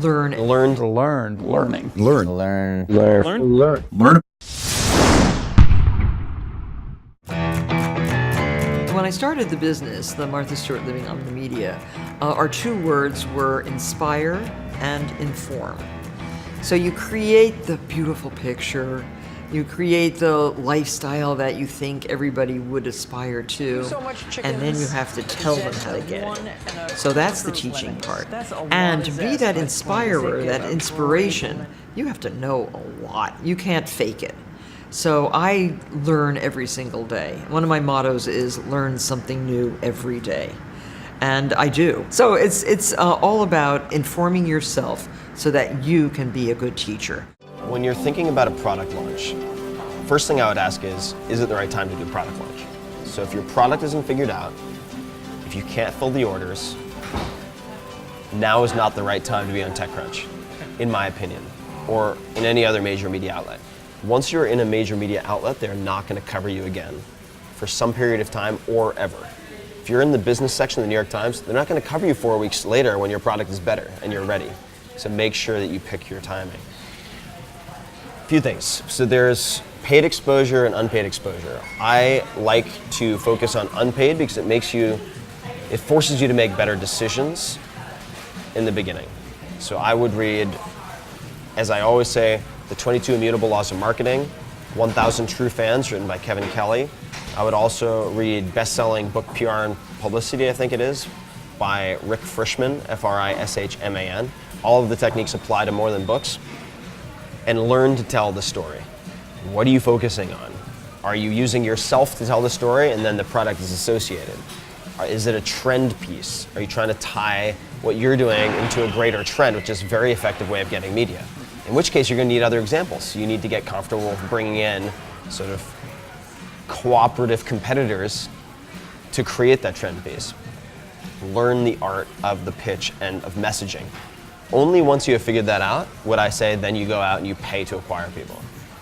learn. Learn. Learning. When I started the business, the Martha Stewart Living on the Media, our two words were inspire and inform. So you create the beautiful picture, you create the lifestyle that you think everybody would aspire to, and then you have to tell them how to get it. So that's the teaching part. And to be that inspirer, that inspiration, you have to know a lot. You can't fake it. So I learn every single day. One of my mottos is learn something new every day. And I do. So it's all about informing yourself so that you can be a good teacher. When you're thinking about a product launch, first thing I would ask is it the right time to do a product launch? So if your product isn't figured out, if you can't fill the orders, now is not the right time to be on TechCrunch, in my opinion, or in any other major media outlet. Once you're in a major media outlet, they're not going to cover you again for some period of time or ever. If you're in the business section of the New York Times, they're not going to cover you 4 weeks later when your product is better and you're ready. So make sure that you pick your timing. A few things. So there's paid exposure and unpaid exposure. I like to focus on unpaid because it forces you to make better decisions in the beginning. So I would read, as I always say, The 22 Immutable Laws of Marketing, 1,000 True Fans, written by Kevin Kelly. I would also read best-selling book PR and Publicity, I think it is, by Rick Frischman, Frishman. All of the techniques apply to more than books. And learn to tell the story. What are you focusing on? Are you using yourself to tell the story and then the product is associated? Is it a trend piece? Are you trying to tie what you're doing into a greater trend, which is a very effective way of getting media? In which case you're going to need other examples. You need to get comfortable with bringing in sort of cooperative competitors to create that trend piece. Learn the art of the pitch and of messaging. Only once you have figured that out would I say then you go out and you pay to acquire people.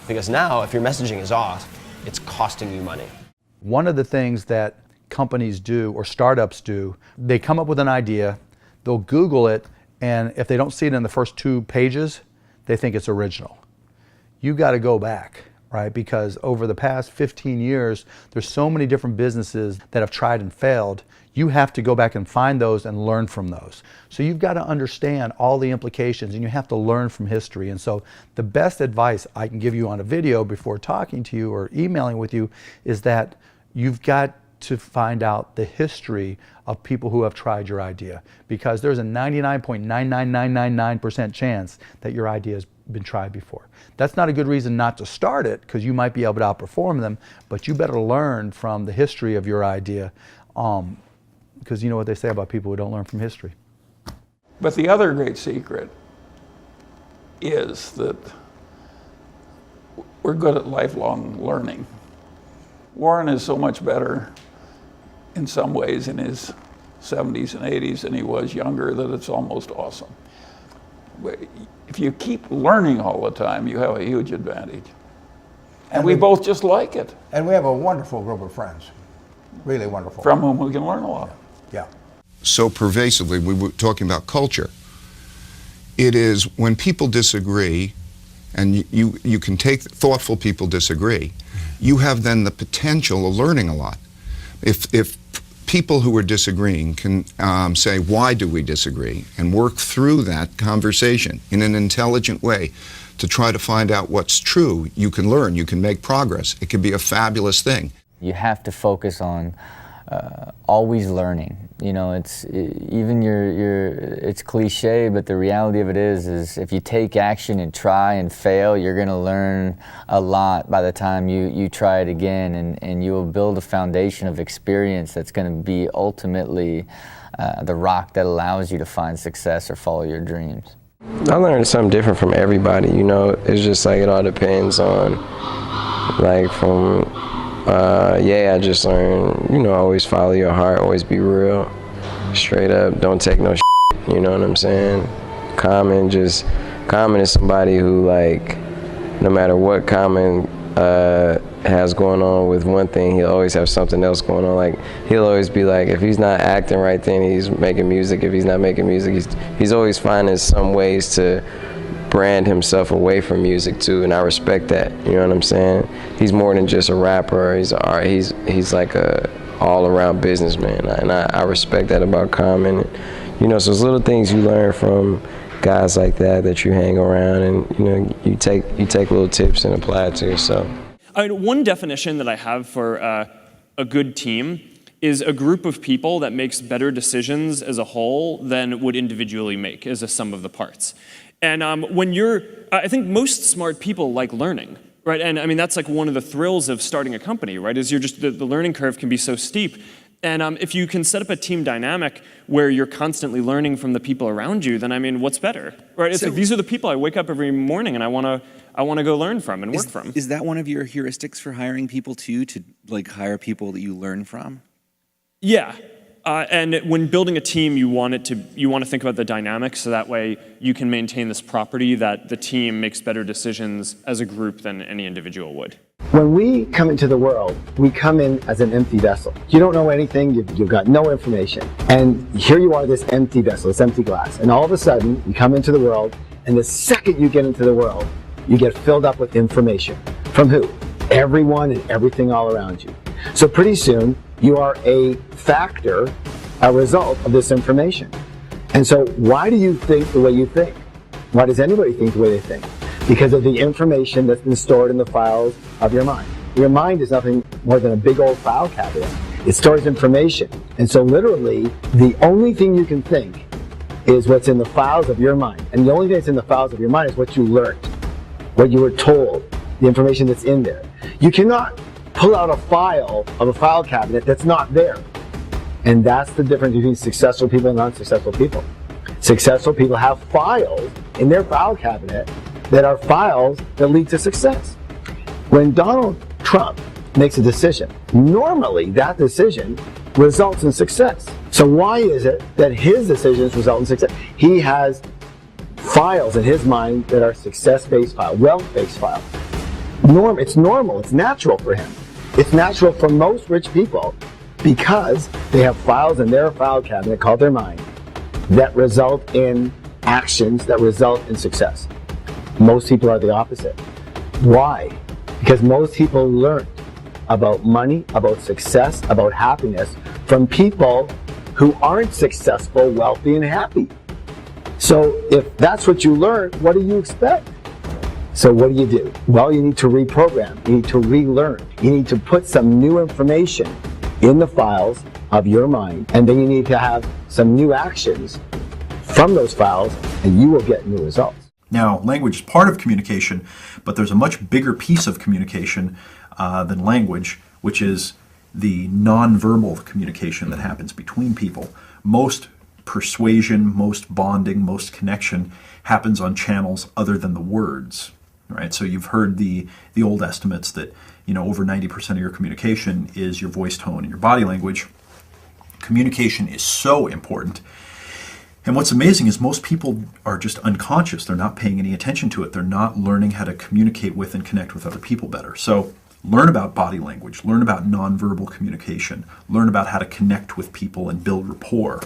Because now if your messaging is off, it's costing you money. One of the things that companies do or startups do, they come up with an idea, they'll Google it, and if they don't see it in the first 2 pages, they think it's original. You got to go back, right? Because over the past 15 years, there's so many different businesses that have tried and failed. You have to go back and find those and learn from those. So you've got to understand all the implications and you have to learn from history. And so the best advice I can give you on a video before talking to you or emailing with you is that you've got to find out the history of people who have tried your idea, because there's a 99.99999% chance that your idea has been tried before. That's not a good reason not to start it, because you might be able to outperform them, but you better learn from the history of your idea, because you know what they say about people who don't learn from history. But the other great secret is that we're good at lifelong learning. Warren is so much better in some ways in his 70s and 80s than he was younger that it's almost awesome. If you keep learning all the time, you have a huge advantage. And we both just like it. And we have a wonderful group of friends, really wonderful. From whom we can learn a lot. Yeah. So pervasively, we were talking about culture. It is when people disagree, and you can take thoughtful people disagree, you have then the potential of learning a lot. If people who are disagreeing can say, why do we disagree, and work through that conversation in an intelligent way to try to find out what's true, you can learn, you can make progress. It can be a fabulous thing. You have to focus on always learning. You know, it's cliche, but the reality of it is if you take action and try and fail, you're going to learn a lot by the time you try it again, and you will build a foundation of experience that's going to be ultimately the rock that allows you to find success or follow your dreams. I learned something different from everybody, you know. It's just like it all depends on, like, from I just learned, you know, always follow your heart, always be real, straight up, don't take no shit, you know what I'm saying? Common is somebody who, like, no matter what Common has going on with one thing, he'll always have something else going on. Like, he'll always be like, if he's not acting right, then he's making music. If he's not making music, he's always finding some ways to brand himself away from music too, and I respect that. You know what I'm saying? He's more than just a rapper. He's like a all-around businessman, and I respect that about Common. You know, so it's little things you learn from guys like that you hang around, and you know, you take little tips and apply it to yourself. I mean, one definition that I have for a good team is a group of people that makes better decisions as a whole than would individually make as a sum of the parts. And I think most smart people like learning, right? And I mean, that's like one of the thrills of starting a company, right? Is the learning curve can be so steep. And if you can set up a team dynamic where you're constantly learning from the people around you, then I mean, what's better, right? It's like, these are the people I wake up every morning and I want to go learn from and work from. Is that one of your heuristics for hiring people too, to like hire people that you learn from? Yeah. And when building a team, you want to think about the dynamics, so that way you can maintain this property that the team makes better decisions as a group than any individual would. When we come into the world, we come in as an empty vessel. You don't know anything, you've got no information. And here you are, this empty vessel, this empty glass. And all of a sudden, you come into the world, and the second you get into the world, you get filled up with information. From who? Everyone and everything all around you. So pretty soon, you are a factor, a result of this information. And so why do you think the way you think? Why does anybody think the way they think? Because of the information that's been stored in the files of your mind. Your mind is nothing more than a big old file cabinet. It stores information. And so literally, the only thing you can think is what's in the files of your mind. And the only thing that's in the files of your mind is what you learned, what you were told, the information that's in there. You cannot pull out a file of a file cabinet that's not there. And that's the difference between successful people and unsuccessful people. Successful people have files in their file cabinet that are files that lead to success. When Donald Trump makes a decision, normally that decision results in success. So why is it that his decisions result in success? He has files in his mind that are success-based files, wealth-based files. It's normal, it's natural for him. It's natural for most rich people because they have files in their file cabinet called their mind that result in actions that result in success. Most people are the opposite. Why? Because most people learn about money, about success, about happiness from people who aren't successful, wealthy, and happy. So if that's what you learn, what do you expect? So what do? Well, you need to reprogram. You need to relearn. You need to put some new information in the files of your mind, and then you need to have some new actions from those files, and you will get new results. Now, language is part of communication, but there's a much bigger piece of communication than language, which is the nonverbal communication that happens between people. Most persuasion, most bonding, most connection happens on channels other than the words. Right? So you've heard the old estimates that, you know, over 90% of your communication is your voice tone and your body language. Communication is so important. And what's amazing is most people are just unconscious. They're not paying any attention to it. They're not learning how to communicate with and connect with other people better. So learn about body language, learn about nonverbal communication, learn about how to connect with people and build rapport.